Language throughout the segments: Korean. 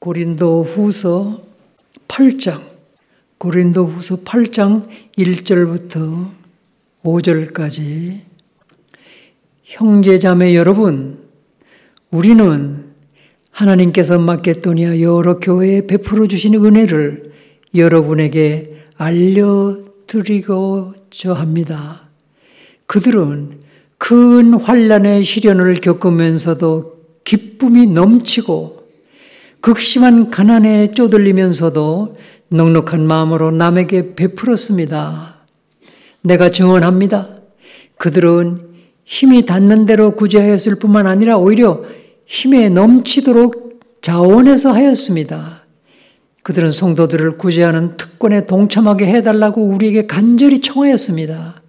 고린도후서 8장 1절부터 5절까지 형제자매 여러분, 우리는 하나님께서 마게도니아 여러 교회에 베풀어 주신 은혜를 여러분에게 알려드리고자 합니다. 그들은 큰 환난의 시련을 겪으면서도 기쁨이 넘치고 극심한 가난에 쪼들리면서도 넉넉한 마음으로 남에게 베풀었습니다. 내가 증언합니다. 그들은 힘이 닿는 대로 구제하였을 뿐만 아니라 오히려 힘에 넘치도록 자원해서 하였습니다. 그들은 성도들을 구제하는 특권에 동참하게 해달라고 우리에게 간절히 청하였습니다.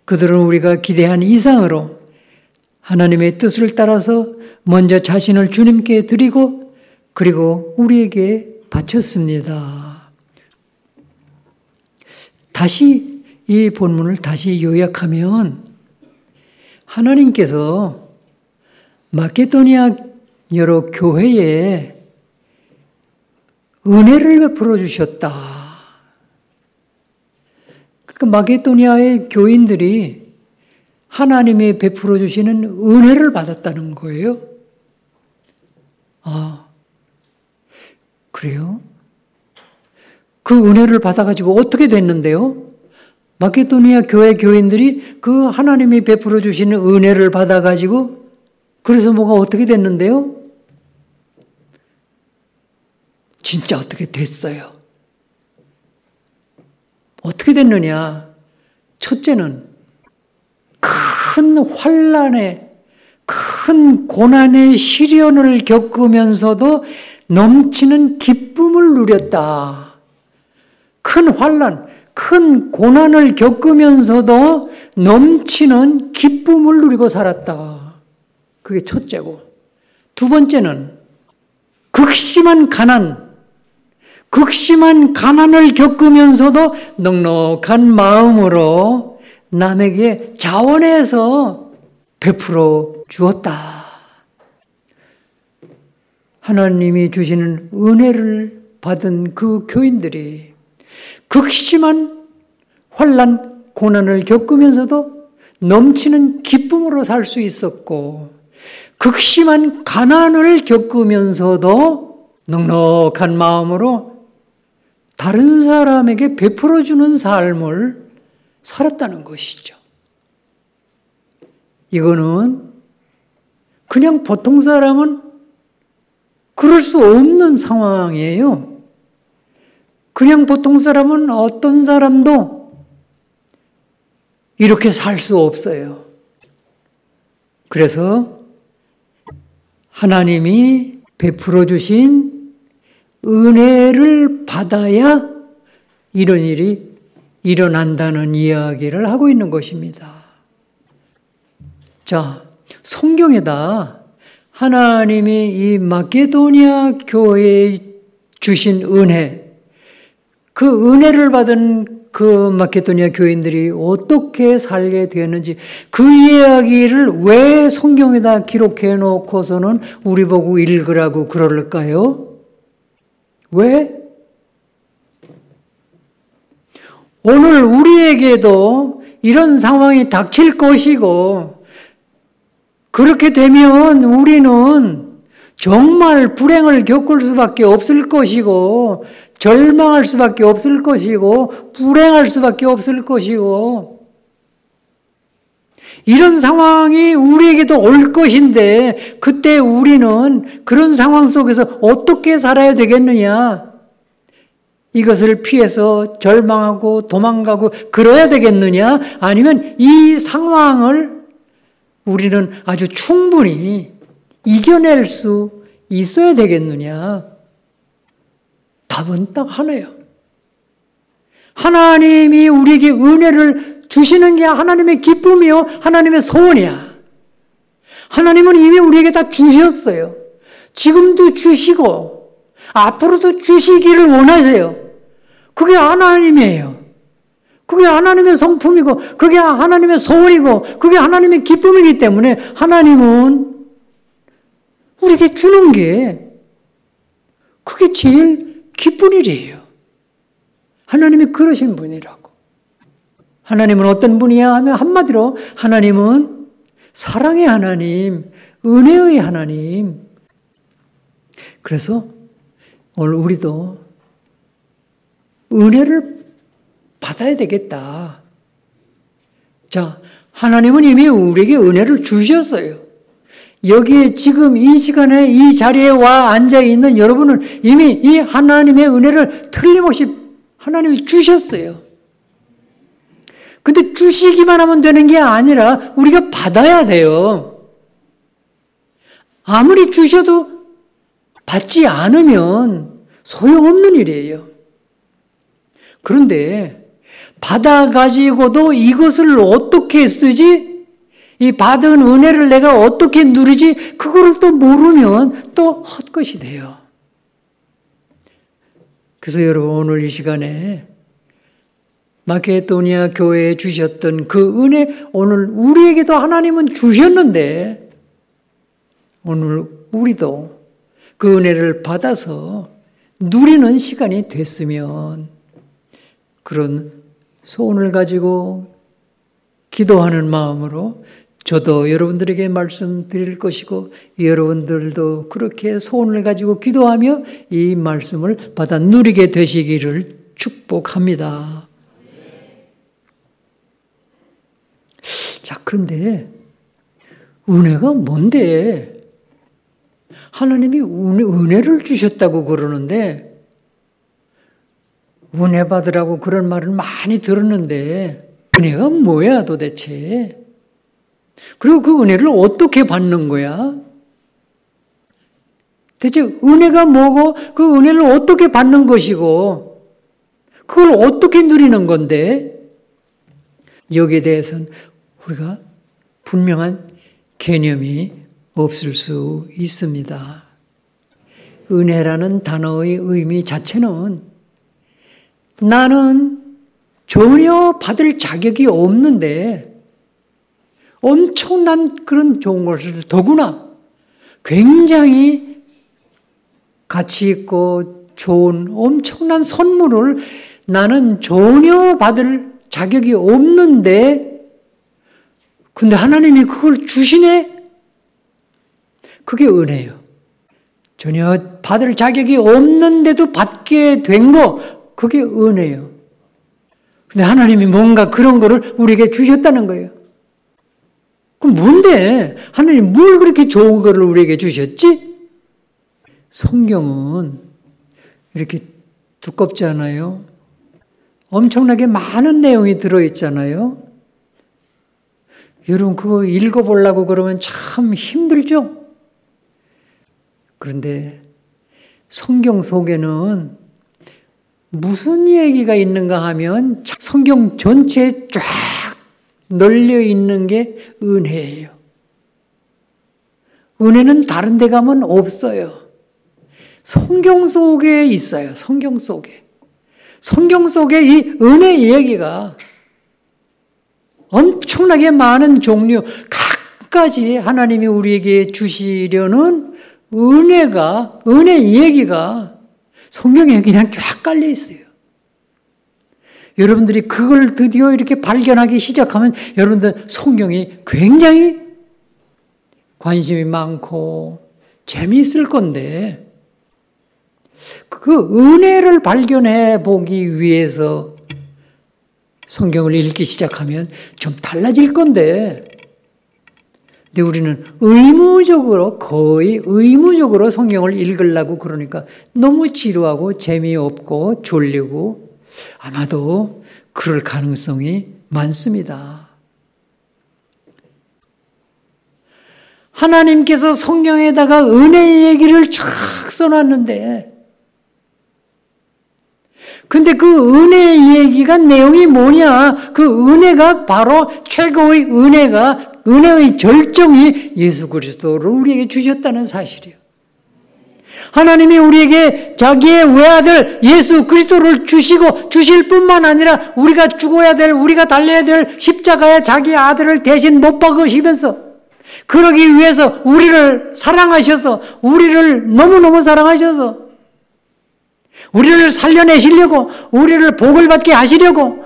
그들은 우리가 기대한 이상으로 하나님의 뜻을 따라서 먼저 자신을 주님께 드리고 그리고 우리에게 바쳤습니다. 다시 이 본문을 다시 요약하면 하나님께서 마게도니아 여러 교회에 은혜를 베풀어 주셨다. 그러니까 마게도니아의 교인들이 하나님이 베풀어 주시는 은혜를 받았다는 거예요. 아, 그래요? 그 은혜를 받아가지고 어떻게 됐는데요? 마게도니아 교회 교인들이 그 하나님이 베풀어 주시는 은혜를 받아가지고 그래서 뭐가 어떻게 됐는데요? 진짜 어떻게 됐어요? 어떻게 됐느냐? 첫째는 큰 환난에 큰 고난의 시련을 겪으면서도 넘치는 기쁨을 누렸다. 큰 환난, 큰 고난을 겪으면서도 넘치는 기쁨을 누리고 살았다. 그게 첫째고. 두 번째는 극심한 가난을 겪으면서도 넉넉한 마음으로 남에게 자원해서 베풀어 주었다. 하나님이 주시는 은혜를 받은 그 교인들이 극심한 환난, 고난을 겪으면서도 넘치는 기쁨으로 살 수 있었고 극심한 가난을 겪으면서도 넉넉한 마음으로 다른 사람에게 베풀어 주는 삶을 살았다는 것이죠. 이거는 그냥 보통 사람은 그럴 수 없는 상황이에요. 그냥 보통 사람은 어떤 사람도 이렇게 살 수 없어요. 그래서 하나님이 베풀어 주신 은혜를 받아야 이런 일이 일어난다는 이야기를 하고 있는 것입니다. 자, 성경에다 하나님이 이 마게도니아 교회에 주신 은혜, 그 은혜를 받은 그 마게도니아 교인들이 어떻게 살게 되었는지 그 이야기를 왜 성경에다 기록해 놓고서는 우리 보고 읽으라고 그럴까요? 왜? 오늘 우리에게도 이런 상황이 닥칠 것이고 그렇게 되면 우리는 정말 불행을 겪을 수밖에 없을 것이고 절망할 수밖에 없을 것이고 불행할 수밖에 없을 것이고 이런 상황이 우리에게도 올 것인데 그때 우리는 그런 상황 속에서 어떻게 살아야 되겠느냐? 이것을 피해서 절망하고 도망가고 그래야 되겠느냐? 아니면 이 상황을 우리는 아주 충분히 이겨낼 수 있어야 되겠느냐? 답은 딱 하나예요. 하나님이 우리에게 은혜를 주시는 게 하나님의 기쁨이요, 하나님의 소원이야. 하나님은 이미 우리에게 다 주셨어요. 지금도 주시고 앞으로도 주시기를 원하세요. 그게 하나님이에요. 그게 하나님의 성품이고 그게 하나님의 소원이고 그게 하나님의 기쁨이기 때문에 하나님은 우리에게 주는 게 그게 제일 기쁜 일이에요. 하나님이 그러신 분이라고. 하나님은 어떤 분이야 하면 한마디로 하나님은 사랑의 하나님, 은혜의 하나님. 그래서 오늘 우리도 은혜를 받아야 되겠다. 자, 하나님은 이미 우리에게 은혜를 주셨어요. 여기에 지금 이 시간에 이 자리에 와 앉아있는 여러분은 이미 이 하나님의 은혜를 틀림없이 하나님이 주셨어요. 근데 주시기만 하면 되는 게 아니라 우리가 받아야 돼요. 아무리 주셔도 받지 않으면 소용없는 일이에요. 그런데 받아가지고도 이것을 어떻게 쓰지? 이 받은 은혜를 내가 어떻게 누리지? 그거를 또 모르면 또 헛것이 돼요. 그래서 여러분 오늘 이 시간에 마케도니아 교회에 주셨던 그 은혜, 오늘 우리에게도 하나님은 주셨는데 오늘 우리도 그 은혜를 받아서 누리는 시간이 됐으면 그런 소원을 가지고 기도하는 마음으로 저도 여러분들에게 말씀드릴 것이고 여러분들도 그렇게 소원을 가지고 기도하며 이 말씀을 받아 누리게 되시기를 축복합니다. 자, 그런데 은혜가 뭔데? 하나님이 은혜를 주셨다고 그러는데 은혜 받으라고 그런 말을 많이 들었는데 은혜가 뭐야 도대체? 그리고 그 은혜를 어떻게 받는 거야? 대체 은혜가 뭐고 그 은혜를 어떻게 받는 것이고 그걸 어떻게 누리는 건데? 여기에 대해서는 우리가 분명한 개념이 없을 수 있습니다. 은혜라는 단어의 의미 자체는 나는 전혀 받을 자격이 없는데 엄청난 그런 좋은 것을 더구나 굉장히 가치 있고 좋은 엄청난 선물을 나는 전혀 받을 자격이 없는데 근데 하나님이 그걸 주시네? 그게 은혜예요. 전혀 받을 자격이 없는데도 받게 된 거, 그게 은혜예요. 근데 하나님이 뭔가 그런 거를 우리에게 주셨다는 거예요. 그럼 뭔데? 하나님 뭘 그렇게 좋은 거를 우리에게 주셨지? 성경은 이렇게 두껍지 않아요? 엄청나게 많은 내용이 들어있잖아요? 여러분 그거 읽어보려고 그러면 참 힘들죠? 그런데 성경 속에는 무슨 얘기가 있는가 하면 성경 전체에 쫙 널려 있는 게 은혜예요. 은혜는 다른 데 가면 없어요. 성경 속에 있어요. 성경 속에. 성경 속에 이 은혜 얘기가 엄청나게 많은 종류, 각가지 하나님이 우리에게 주시려는 은혜 얘기가 성경에 그냥 쫙 깔려 있어요. 여러분들이 그걸 드디어 이렇게 발견하기 시작하면 여러분들 성경이 굉장히 관심이 많고 재미있을 건데 그 은혜를 발견해 보기 위해서 성경을 읽기 시작하면 좀 달라질 건데 근데 우리는 의무적으로 거의 의무적으로 성경을 읽으려고 그러니까 너무 지루하고 재미없고 졸리고 아마도 그럴 가능성이 많습니다. 하나님께서 성경에다가 은혜의 얘기를 쫙 써놨는데 근데 그 은혜의 얘기가 내용이 뭐냐? 그 은혜가 바로 최고의 은혜의 절정이 예수 그리스도를 우리에게 주셨다는 사실이에요. 하나님이 우리에게 자기의 외아들 예수 그리스도를 주시고 주실 뿐만 아니라 우리가 죽어야 될, 우리가 달려야 될 십자가에 자기 아들을 대신 못 박으시면서 그러기 위해서 우리를 사랑하셔서 우리를 너무너무 사랑하셔서 우리를 살려내시려고, 우리를 복을 받게 하시려고,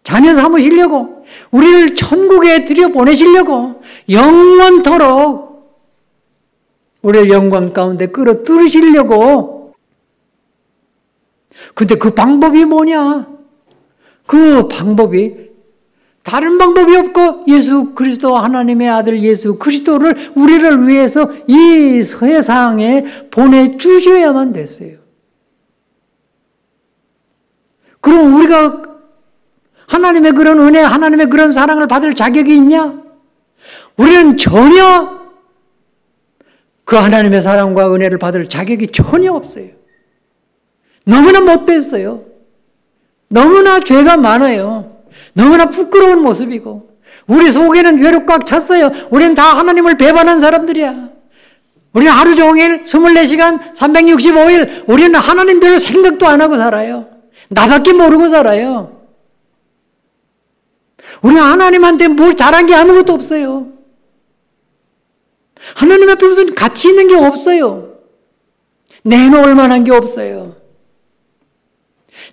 자녀 삼으시려고, 우리를 천국에 들여보내시려고, 영원토록 우리를 영광 가운데 끌어들이시려고. 근데 그 방법이 뭐냐? 그 방법이 다른 방법이 없고 예수 그리스도 하나님의 아들 예수 그리스도를 우리를 위해서 이 세상에 보내주셔야만 됐어요. 그럼 우리가 하나님의 그런 은혜, 하나님의 그런 사랑을 받을 자격이 있냐? 우리는 전혀 그 하나님의 사랑과 은혜를 받을 자격이 전혀 없어요. 너무나 못됐어요. 너무나 죄가 많아요. 너무나 부끄러운 모습이고 우리 속에는 죄로 꽉 찼어요. 우리는 다 하나님을 배반한 사람들이야. 우리는 하루 종일 24시간 365일 우리는 하나님 별 생각도 안 하고 살아요. 나밖에 모르고 살아요. 우리는 하나님한테 뭘 잘한 게 아무것도 없어요. 하나님 앞에 무슨 가치 있는 게 없어요. 내놓을 만한 게 없어요.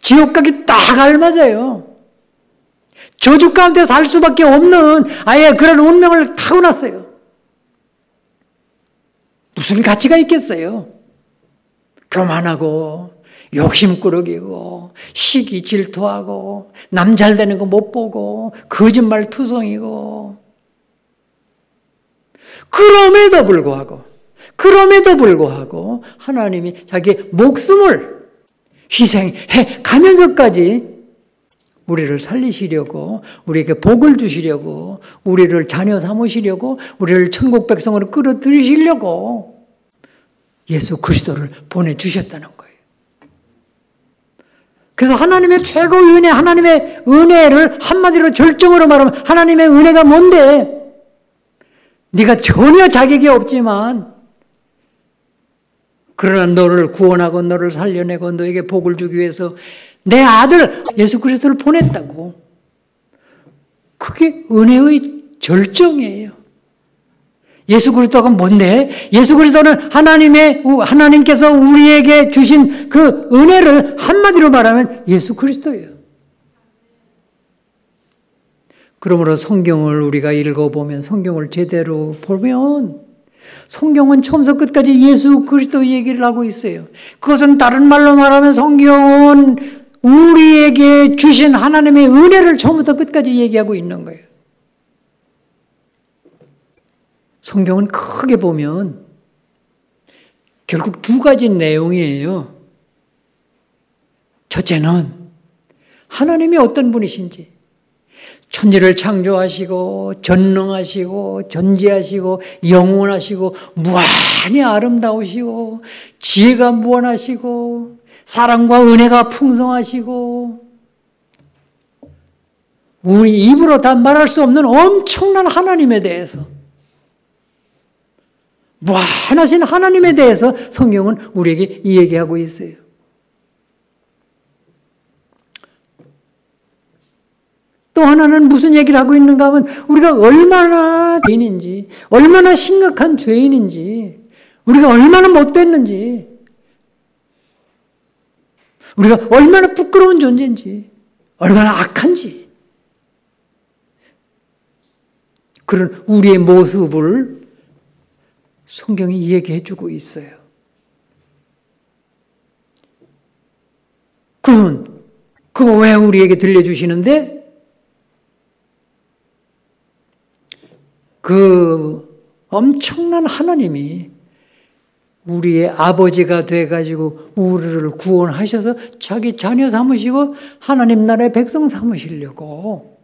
지옥 가기 딱 알맞아요. 저주 가운데 살 수밖에 없는 아예 그런 운명을 타고났어요. 무슨 가치가 있겠어요? 교만하고 욕심꾸러기고 시기 질투하고 남 잘 되는 거 못 보고 거짓말 투성이고 그럼에도 불구하고 하나님이 자기의 목숨을 희생해 가면서까지 우리를 살리시려고 우리에게 복을 주시려고 우리를 자녀 삼으시려고 우리를 천국 백성으로 끌어들이시려고 예수 그리스도를 보내주셨다는 거예요. 그래서 하나님의 최고의 은혜, 하나님의 은혜를 한마디로 절정으로 말하면 하나님의 은혜가 뭔데? 네가 전혀 자격이 없지만 그러나 너를 구원하고 너를 살려내고 너에게 복을 주기 위해서 내 아들 예수 그리스도를 보냈다고. 그게 은혜의 절정이에요. 예수 그리스도가 뭔데? 예수 그리스도는 하나님께서 우리에게 주신 그 은혜를 한마디로 말하면 예수 그리스도예요. 그러므로 성경을 우리가 읽어보면 성경을 제대로 보면 성경은 처음부터 끝까지 예수 그리스도 얘기를 하고 있어요. 그것은 다른 말로 말하면 성경은 우리에게 주신 하나님의 은혜를 처음부터 끝까지 얘기하고 있는 거예요. 성경은 크게 보면 결국 두 가지 내용이에요. 첫째는 하나님이 어떤 분이신지, 천지를 창조하시고 전능하시고 전지하시고 영원하시고 무한히 아름다우시고 지혜가 무한하시고 사랑과 은혜가 풍성하시고 우리 입으로 다 말할 수 없는 엄청난 하나님에 대해서, 무한하신 하나님에 대해서 성경은 우리에게 얘기하고 있어요. 또 하나는 무슨 얘기를 하고 있는가 하면 우리가 얼마나 죄인인지, 얼마나 심각한 죄인인지, 우리가 얼마나 못됐는지, 우리가 얼마나 부끄러운 존재인지, 얼마나 악한지, 그런 우리의 모습을 성경이 얘기해 주고 있어요. 그러면 그거 왜 우리에게 들려주시는데? 그 엄청난 하나님이 우리의 아버지가 돼가지고 우리를 구원하셔서 자기 자녀 삼으시고 하나님 나라의 백성 삼으시려고.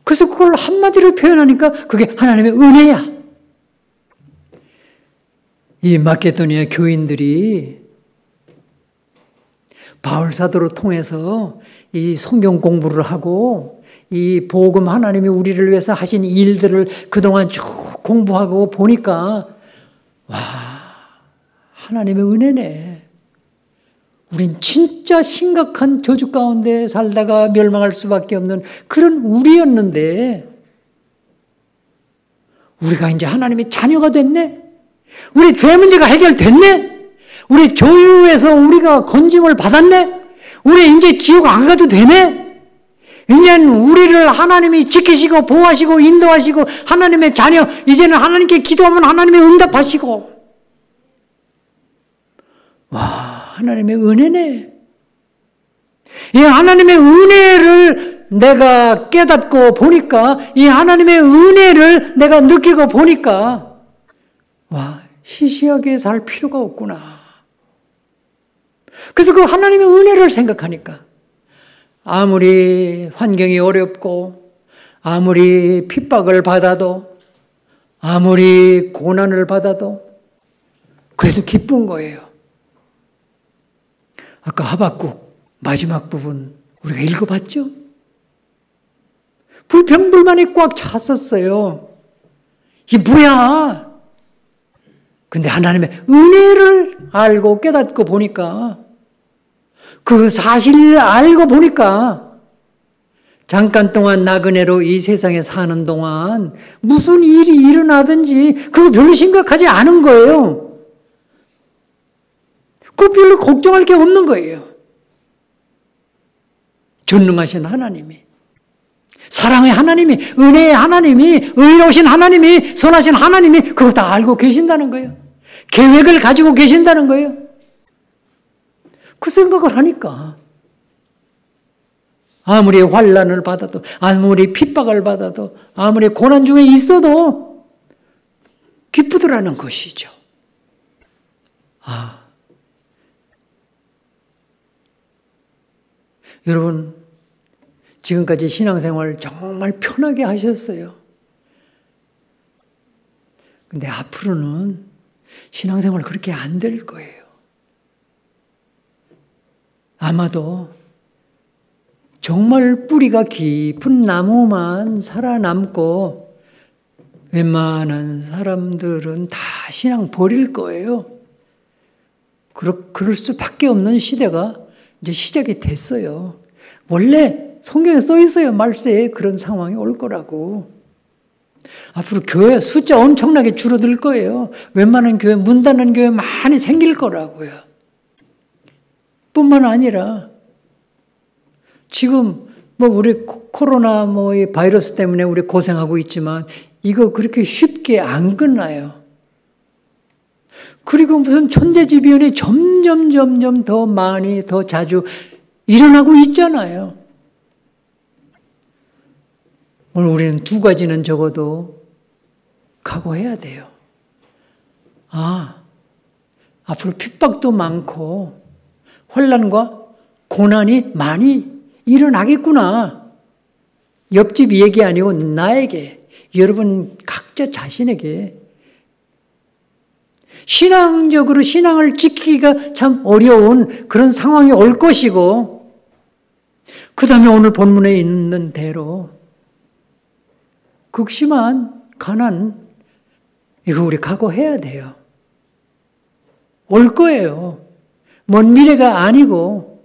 그래서 그걸 한마디로 표현하니까 그게 하나님의 은혜야. 이 마케도니아 교인들이 바울 사도를 통해서 이 성경 공부를 하고 이 복음 하나님이 우리를 위해서 하신 일들을 그동안 쭉 공부하고 보니까 와, 하나님의 은혜네. 우린 진짜 심각한 저주 가운데 살다가 멸망할 수밖에 없는 그런 우리였는데 우리가 이제 하나님의 자녀가 됐네? 우리 죄 문제가 해결됐네? 우리 조유에서 우리가 건짐을 받았네? 우리 이제 지옥 안 가도 되네? 이제는 우리를 하나님이 지키시고 보호하시고 인도하시고 하나님의 자녀, 이제는 하나님께 기도하면 하나님이 응답하시고. 와, 하나님의 은혜네. 이 하나님의 은혜를 내가 깨닫고 보니까, 이 하나님의 은혜를 내가 느끼고 보니까, 와, 시시하게 살 필요가 없구나. 그래서 그 하나님의 은혜를 생각하니까 아무리 환경이 어렵고 아무리 핍박을 받아도 아무리 고난을 받아도 그래도 기쁜 거예요. 아까 하박국 마지막 부분 우리가 읽어봤죠? 불평불만이 꽉 찼었어요. 이게 뭐야? 근데 하나님의 은혜를 알고 깨닫고 보니까, 그 사실을 알고 보니까 잠깐 동안 나그네로 이 세상에 사는 동안 무슨 일이 일어나든지 그거 별로 심각하지 않은 거예요. 그거 별로 걱정할 게 없는 거예요. 전능하신 하나님이, 사랑의 하나님이, 은혜의 하나님이, 의로우신 하나님이, 선하신 하나님이 그거 다 알고 계신다는 거예요. 계획을 가지고 계신다는 거예요. 그 생각을 하니까 아무리 환난을 받아도, 아무리 핍박을 받아도, 아무리 고난 중에 있어도 기쁘더라는 것이죠. 여러분, 지금까지 신앙생활 정말 편하게 하셨어요. 근데 앞으로는 신앙생활 그렇게 안 될 거예요. 아마도 정말 뿌리가 깊은 나무만 살아남고 웬만한 사람들은 다 신앙 버릴 거예요. 그럴 수밖에 없는 시대가 이제 시작이 됐어요. 원래 성경에 써 있어요. 말세에 그런 상황이 올 거라고. 앞으로 교회 숫자 엄청나게 줄어들 거예요. 웬만한 교회, 문 닫는 교회 많이 생길 거라고요. 뿐만 아니라 지금 우리 코로나 이 바이러스 때문에 우리 고생하고 있지만 이거 그렇게 쉽게 안 끝나요. 그리고 무슨 천재지변이 점점 더 많이 더 자주 일어나고 있잖아요. 오늘 우리는 두 가지는 적어도 각오해야 돼요. 앞으로 핍박도 많고 환난과 고난이 많이 일어나겠구나. 옆집 얘기 아니고 나에게, 여러분 각자 자신에게 신앙적으로 신앙을 지키기가 참 어려운 그런 상황이 올 것이고, 그 다음에 오늘 본문에 있는 대로 극심한 가난, 이거 우리 각오해야 돼요. 올 거예요. 먼 미래가 아니고,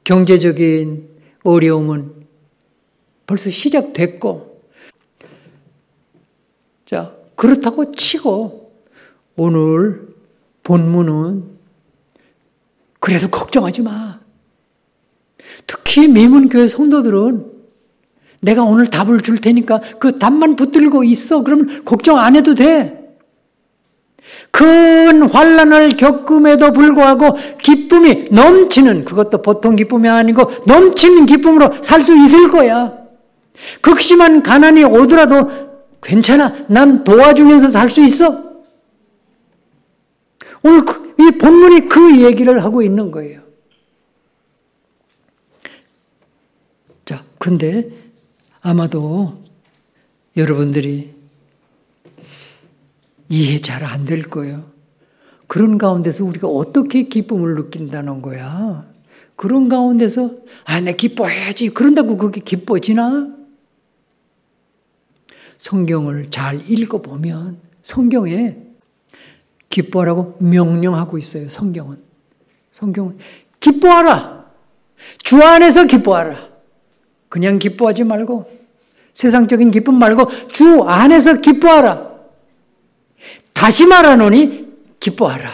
경제적인 어려움은 벌써 시작됐고, 자, 그렇다고 치고 오늘 본문은 그래도 걱정하지 마. 특히 미문교회 성도들은 내가 오늘 답을 줄 테니까 그 답만 붙들고 있어. 그러면 걱정 안 해도 돼. 큰 환난을 겪음에도 불구하고 기쁨이 넘치는, 그것도 보통 기쁨이 아니고 넘치는 기쁨으로 살 수 있을 거야. 극심한 가난이 오더라도 괜찮아. 난 도와주면서 살 수 있어. 오늘 이 본문이 그 얘기를 하고 있는 거예요. 자, 근데 아마도 여러분들이 이해 잘 안 될 거예요. 그런 가운데서 우리가 어떻게 기쁨을 느낀다는 거야? 그런 가운데서 내 기뻐해야지. 그런다고 그게 기뻐지나? 성경을 잘 읽어보면 성경에 기뻐하라고 명령하고 있어요. 성경은 기뻐하라. 주 안에서 기뻐하라. 그냥 기뻐하지 말고, 세상적인 기쁨 말고 주 안에서 기뻐하라. 다시 말하노니 기뻐하라.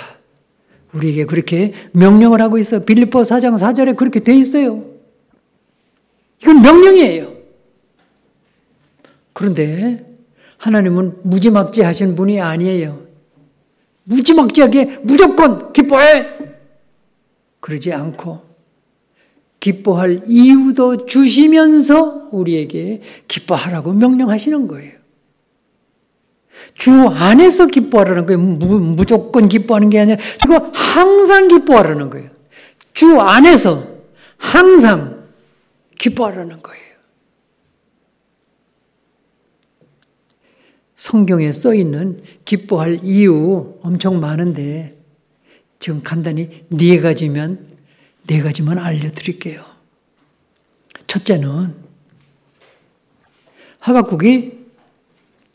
우리에게 그렇게 명령을 하고 있어요. 빌립보 4장 4절에 그렇게 돼 있어요. 이건 명령이에요. 그런데 하나님은 무지막지하신 분이 아니에요. 무지막지하게 무조건 기뻐해! 그러지 않고 기뻐할 이유도 주시면서 우리에게 기뻐하라고 명령하시는 거예요. 주 안에서 기뻐하라는 거예요. 무조건 기뻐하는 게 아니라 이거 항상 기뻐하라는 거예요. 주 안에서 항상 기뻐하라는 거예요. 성경에 써 있는 기뻐할 이유 엄청 많은데 지금 간단히 네 가지만 알려드릴게요. 첫째는 하박국이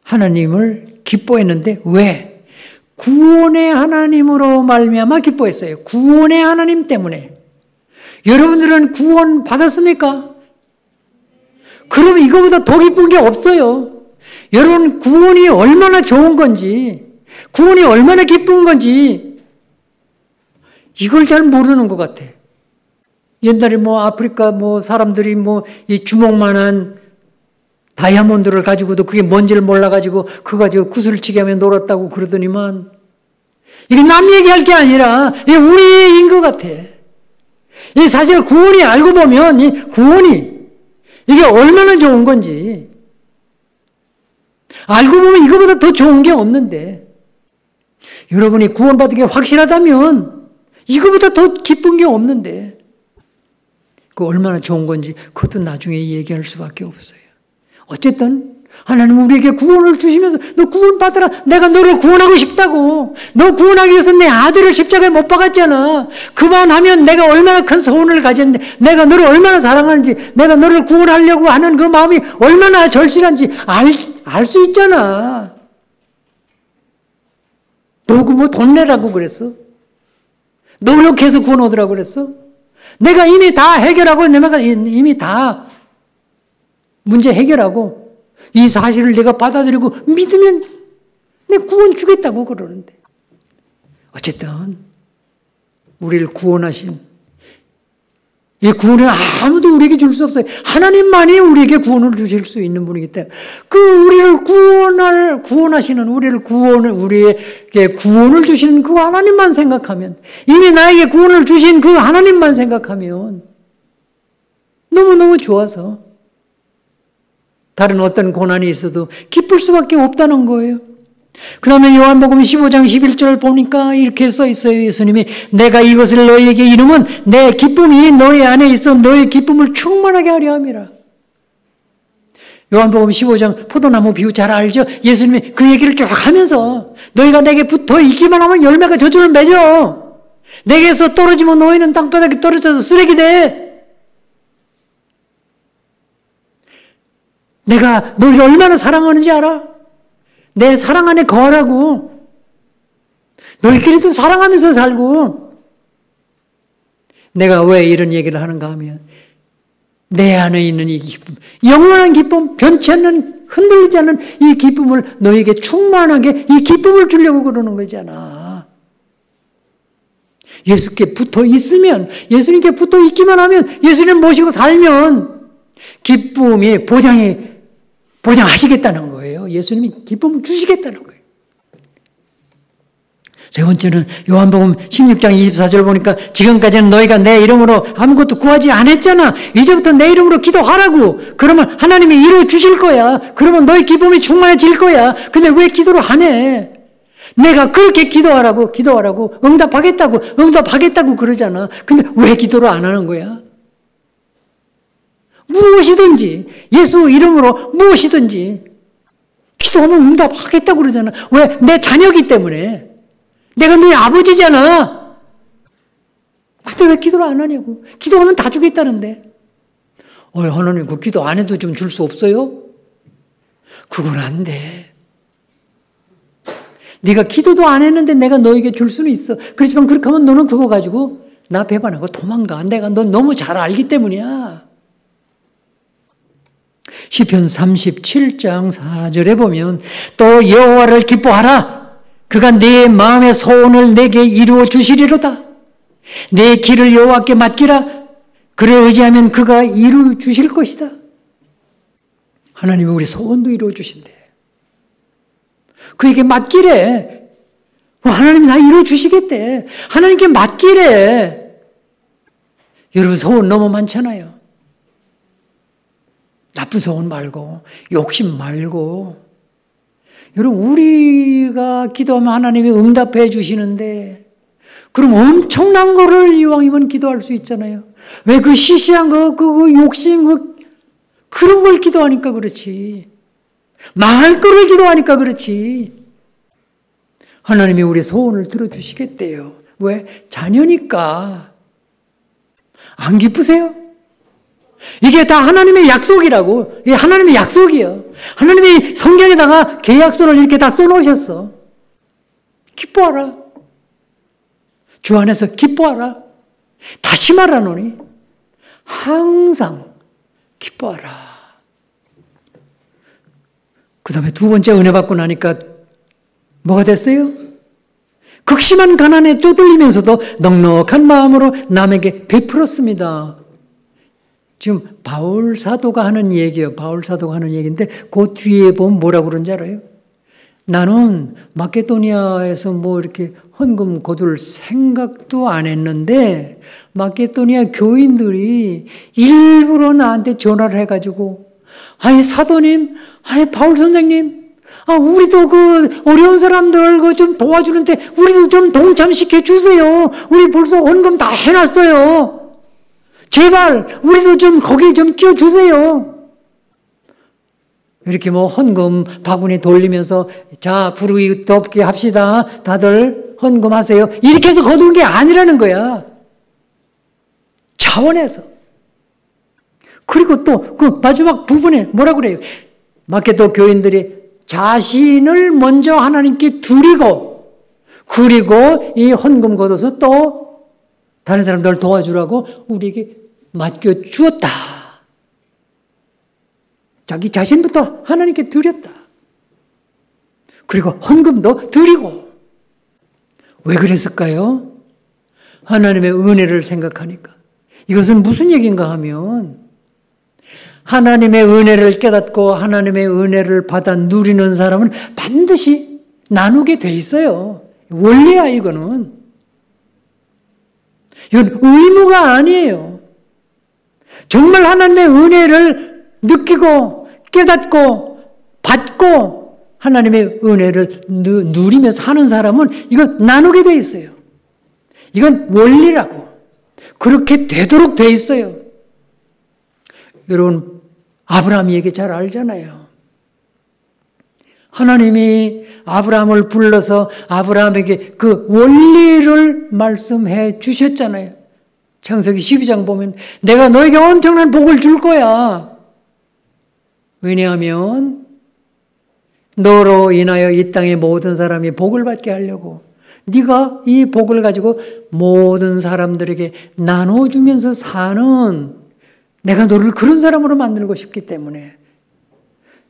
하나님을 기뻐했는데 왜? 구원의 하나님으로 말미암아 기뻐했어요. 구원의 하나님 때문에. 여러분들은 구원 받았습니까? 그럼 이거보다 더 기쁜 게 없어요. 여러분 구원이 얼마나 좋은 건지, 구원이 얼마나 기쁜 건지 이걸 잘 모르는 것 같아. 옛날에 아프리카 사람들이 이 주먹만한 다이아몬드를 가지고도 그게 뭔지를 몰라가지고 그거 가지고 구슬치기 하며 놀았다고 그러더니만 이게 남 얘기할 게 아니라 이게 우리 얘기인 것 같아. 이 사실 구원이 알고 보면 이 구원이 이게 얼마나 좋은 건지 알고 보면 이거보다 더 좋은 게 없는데 여러분이 구원받은 게 확실하다면 이거보다 더 기쁜 게 없는데 그 얼마나 좋은 건지 그것도 나중에 얘기할 수밖에 없어요. 어쨌든 하나님 우리에게 구원을 주시면서 너 구원 받으라. 내가 너를 구원하고 싶다고. 너 구원하기 위해서 내 아들을 십자가에 못 박았잖아. 그만하면 내가 얼마나 큰 소원을 가졌는데 내가 너를 얼마나 사랑하는지 내가 너를 구원하려고 하는 그 마음이 얼마나 절실한지 알 수 있잖아. 너 그 돈 내라고 그랬어? 노력해서 구원 얻으라고 그랬어? 내가 이미 다 해결하고 내가 이미 다 문제 해결하고 이 사실을 내가 받아들이고 믿으면 내 구원 주겠다고 그러는데 어쨌든 우리를 구원하신 이 구원은 아무도 우리에게 줄 수 없어요. 하나님만이 우리에게 구원을 주실 수 있는 분이기 때문에 그 우리를 구원하시는 우리에게 구원을 주시는 그 하나님만 생각하면 이미 나에게 구원을 주신 그 하나님만 생각하면 너무너무 좋아서 다른 어떤 고난이 있어도 기쁠 수밖에 없다는 거예요. 그 다음에 요한복음 15장 11절 보니까 이렇게 써 있어요. 예수님이 내가 이것을 너희에게 이루면 내 기쁨이 너희 안에 있어 너희 기쁨을 충만하게 하려 함이라. 요한복음 15장 포도나무 비유 잘 알죠? 예수님이 그 얘기를 쭉 하면서 너희가 내게 붙어 있기만 하면 열매가 저절로 맺어. 내게서 떨어지면 너희는 땅바닥에 떨어져서 쓰레기 돼. 내가 너희를 얼마나 사랑하는지 알아? 내 사랑 안에 거하라고. 너희끼리도 사랑하면서 살고. 내가 왜 이런 얘기를 하는가 하면 내 안에 있는 이 기쁨, 영원한 기쁨, 변치 않는 흔들리지 않는 이 기쁨을 너희에게 충만하게 이 기쁨을 주려고 그러는 거잖아. 예수께 붙어 있으면, 예수님께 붙어 있기만 하면, 예수님 모시고 살면 기쁨이 보장하시겠다는 거예요. 예수님이 기쁨을 주시겠다는 거예요. 세 번째는 요한복음 16장 24절 보니까 지금까지는 너희가 내 이름으로 아무것도 구하지 않았잖아. 이제부터 내 이름으로 기도하라고. 그러면 하나님이 이루어 주실 거야. 그러면 너희 기쁨이 충만해질 거야. 근데 왜 기도를 안 해? 내가 그렇게 기도하라고 응답하겠다고 그러잖아. 근데 왜 기도를 안 하는 거야? 무엇이든지 예수 이름으로 무엇이든지 기도하면 응답하겠다고 그러잖아. 왜? 내 자녀이기 때문에. 내가 너희 아버지잖아. 근데 왜 기도를 안 하냐고. 기도하면 다 주겠다는데. 하나님 그 기도 안 해도 좀 줄 수 없어요? 그건 안 돼. 네가 기도도 안 했는데 내가 너에게 줄 수는 있어. 그렇지만 그렇게 하면 너는 그거 가지고 나 배반하고 도망가. 내가 너 너무 잘 알기 때문이야. 시편 37장 4절에 보면 또 여호와를 기뻐하라. 그가 내 마음의 소원을 내게 이루어 주시리로다. 내 길을 여호와께 맡기라. 그를 의지하면 그가 이루어 주실 것이다. 하나님이 우리 소원도 이루어 주신대. 그에게 맡기래. 하나님이 다 이루어 주시겠대. 하나님께 맡기래. 여러분 소원 너무 많잖아요. 나쁜 소원 말고, 욕심 말고. 여러분 우리가 기도하면 하나님이 응답해 주시는데, 그럼 엄청난 거를 이왕이면 기도할 수 있잖아요. 왜 그 시시한 거, 그 욕심, 그런 걸 기도하니까 그렇지. 망할 거를 기도하니까 그렇지. 하나님이 우리 소원을 들어주시겠대요. 왜? 자녀니까. 안 기쁘세요? 이게 다 하나님의 약속이라고. 이게 하나님의 약속이에요. 하나님이 성경에다가 계약서를 이렇게 다 써놓으셨어. 기뻐하라. 주 안에서 기뻐하라. 다시 말하노니 항상 기뻐하라. 그 다음에 두 번째 은혜 받고 나니까 뭐가 됐어요? 극심한 가난에 쪼들리면서도 넉넉한 마음으로 남에게 베풀었습니다. 지금 바울 사도가 하는 얘기예요. 바울 사도가 하는 얘기인데 그 뒤에 보면 뭐라고 그런지 알아요? 나는 마케도니아에서 뭐 이렇게 헌금 거둘 생각도 안 했는데 마케도니아 교인들이 일부러 나한테 전화를 해가지고 아니 사도님, 아니 바울 선생님, 우리도 그 어려운 사람들 그 좀 도와주는데 우리도 좀 동참시켜 주세요. 우리 벌써 헌금 다 해놨어요. 제발 우리도 좀 거기 좀 끼워 주세요. 이렇게 뭐 헌금 바구니 돌리면서 자 부르기 덥게 합시다. 다들 헌금하세요. 이렇게 해서 거둔 게 아니라는 거야. 차원에서. 그리고 또 그 마지막 부분에 뭐라 그래요? 마케도 교인들이 자신을 먼저 하나님께 드리고 그리고 이 헌금 걷어서 또 다른 사람들 도와주라고 우리에게 맡겨주었다. 자기 자신부터 하나님께 드렸다. 그리고 헌금도 드리고. 왜 그랬을까요? 하나님의 은혜를 생각하니까. 이것은 무슨 얘기인가 하면 하나님의 은혜를 깨닫고 하나님의 은혜를 받아 누리는 사람은 반드시 나누게 돼 있어요. 원리야 이거는. 이건 의무가 아니에요. 정말 하나님의 은혜를 느끼고 깨닫고 받고 하나님의 은혜를 누리며 사는 사람은 이건 나누게 돼 있어요. 이건 원리라고. 그렇게 되도록 돼 있어요. 여러분 아브라함 얘기 잘 알잖아요. 하나님이 아브라함을 불러서 아브라함에게 그 원리를 말씀해 주셨잖아요. 창세기 12장 보면 내가 너에게 엄청난 복을 줄 거야. 왜냐하면 너로 인하여 이 땅의 모든 사람이 복을 받게 하려고 네가 이 복을 가지고 모든 사람들에게 나눠주면서 사는 내가 너를 그런 사람으로 만들고 싶기 때문에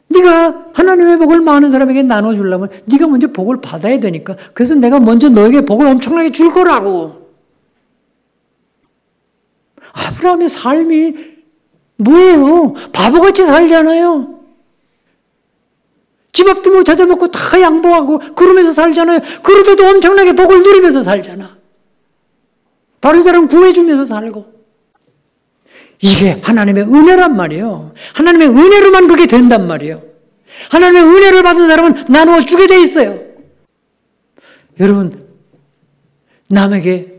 네가 하나님의 복을 많은 사람에게 나눠주려면 네가 먼저 복을 받아야 되니까 그래서 내가 먼저 너에게 복을 엄청나게 줄 거라고. 아브라함의 삶이 뭐예요? 바보같이 살잖아요. 집 앞도 못 찾아먹고 다 양보하고 그러면서 살잖아요. 그러고도 엄청나게 복을 누리면서 살잖아. 다른 사람 구해주면서 살고. 이게 하나님의 은혜란 말이에요. 하나님의 은혜로만 그게 된단 말이에요. 하나님의 은혜를 받은 사람은 나누어 주게 돼 있어요. 여러분 남에게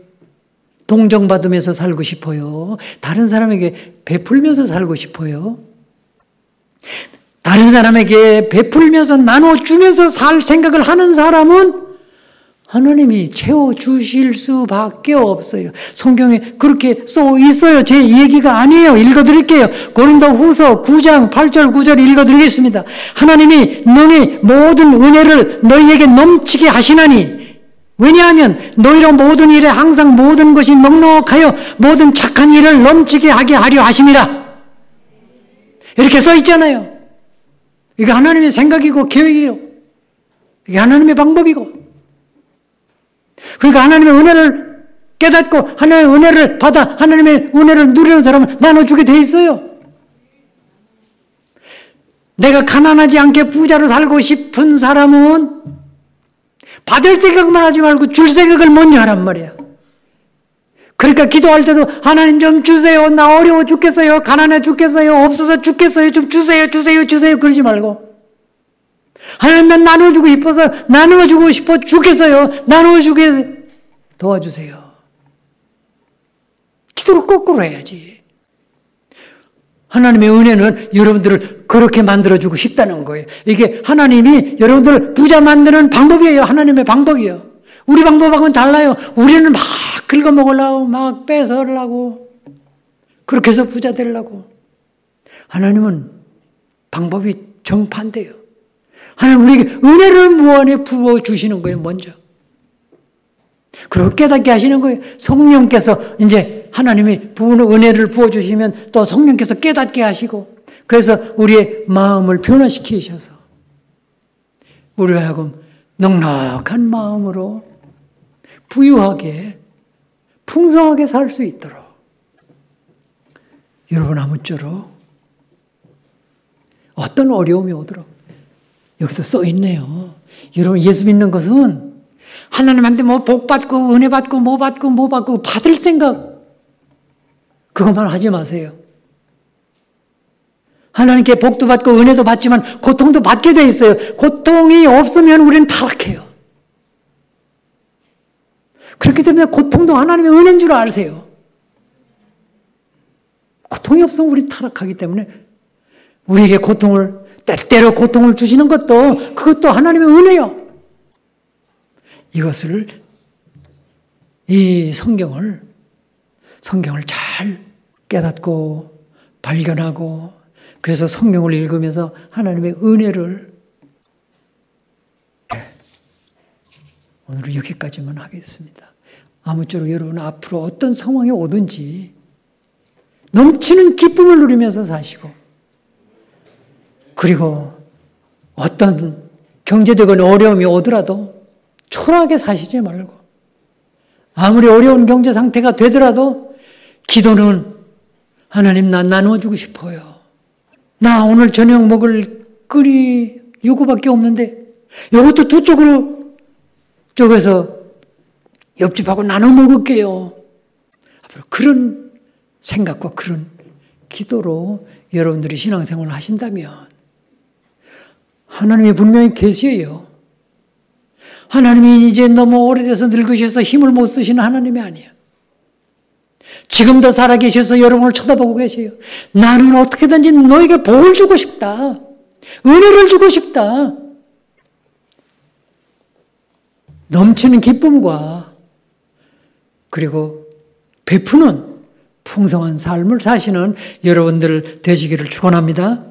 동정받으면서 살고 싶어요? 다른 사람에게 베풀면서 살고 싶어요? 다른 사람에게 베풀면서 나눠주면서 살 생각을 하는 사람은 하나님이 채워주실 수밖에 없어요. 성경에 그렇게 써 있어요. 제 얘기가 아니에요. 읽어드릴게요. 고린도후서 9장 8절 9절 읽어드리겠습니다. 하나님이 너희 모든 은혜를 너희에게 넘치게 하시나니 왜냐하면 너희로 모든 일에 항상 모든 것이 넉넉하여 모든 착한 일을 넘치게 하게 하려 하심이라. 이렇게 써 있잖아요. 이게 하나님의 생각이고 계획이고 이게 하나님의 방법이고 그러니까 하나님의 은혜를 깨닫고 하나님의 은혜를 받아 하나님의 은혜를 누리는 사람은 나눠주게 돼 있어요. 내가 가난하지 않게 부자로 살고 싶은 사람은 받을 생각만 하지 말고 줄 생각을 먼저 하란 말이야. 그러니까 기도할 때도 하나님 좀 주세요. 나 어려워 죽겠어요. 가난해 죽겠어요. 없어서 죽겠어요. 좀 주세요. 주세요. 주세요. 그러지 말고 하나님 난 나눠주고 싶어서 나눠주고 싶어 죽겠어요. 나눠주게 도와주세요. 기도를 거꾸로 해야지. 하나님의 은혜는 여러분들을 그렇게 만들어주고 싶다는 거예요. 이게 하나님이 여러분들을 부자 만드는 방법이에요. 하나님의 방법이에요. 우리 방법하고는 달라요. 우리는 막 긁어먹으려고 막 뺏으려고 그렇게 해서 부자 되려고. 하나님은 방법이 정반대예요. 하나님 우리에게 은혜를 무한히 부어주시는 거예요. 먼저. 그리고 깨닫게 하시는 거예요. 성령께서 이제 하나님이 은혜를 부어주시면 또 성령께서 깨닫게 하시고 그래서 우리의 마음을 변화시키셔서 우리가 하여금 넉넉한 마음으로 부유하게 풍성하게 살 수 있도록 여러분 아무쪼록 어떤 어려움이 오도록 여기도 써 있네요. 여러분 예수 믿는 것은 하나님한테 뭐 복 받고 은혜 받고 뭐 받고 받을 생각 그것만 하지 마세요. 하나님께 복도 받고 은혜도 받지만 고통도 받게 돼 있어요. 고통이 없으면 우리는 타락해요. 그렇기 때문에 고통도 하나님의 은혜인 줄 아세요. 고통이 없으면 우리는 타락하기 때문에 우리에게 때때로 고통을 주시는 그것도 하나님의 은혜요. 이것을 이 성경을 잘 깨닫고 발견하고 그래서 성경을 읽으면서 하나님의 은혜를 오늘은 여기까지만 하겠습니다. 아무쪼록 여러분 앞으로 어떤 상황이 오든지 넘치는 기쁨을 누리면서 사시고 그리고 어떤 경제적인 어려움이 오더라도 초라하게 사시지 말고 아무리 어려운 경제 상태가 되더라도 기도는 하나님 나 나눠주고 싶어요. 나 오늘 저녁 먹을 끓이 요거밖에 없는데 요것도 두 쪽에서 옆집하고 나눠 먹을게요. 앞으로 그런 생각과 그런 기도로 여러분들이 신앙생활을 하신다면 하나님이 분명히 계세요. 하나님이 이제 너무 오래돼서 늙으셔서 힘을 못 쓰시는 하나님이 아니에요. 지금도 살아계셔서 여러분을 쳐다보고 계세요. 나는 어떻게든지 너에게 복을 주고 싶다. 은혜를 주고 싶다. 넘치는 기쁨과 그리고 베푸는 풍성한 삶을 사시는 여러분들 되시기를 축원합니다.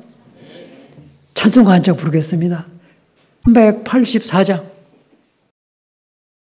찬송가 한 장 부르겠습니다. 184장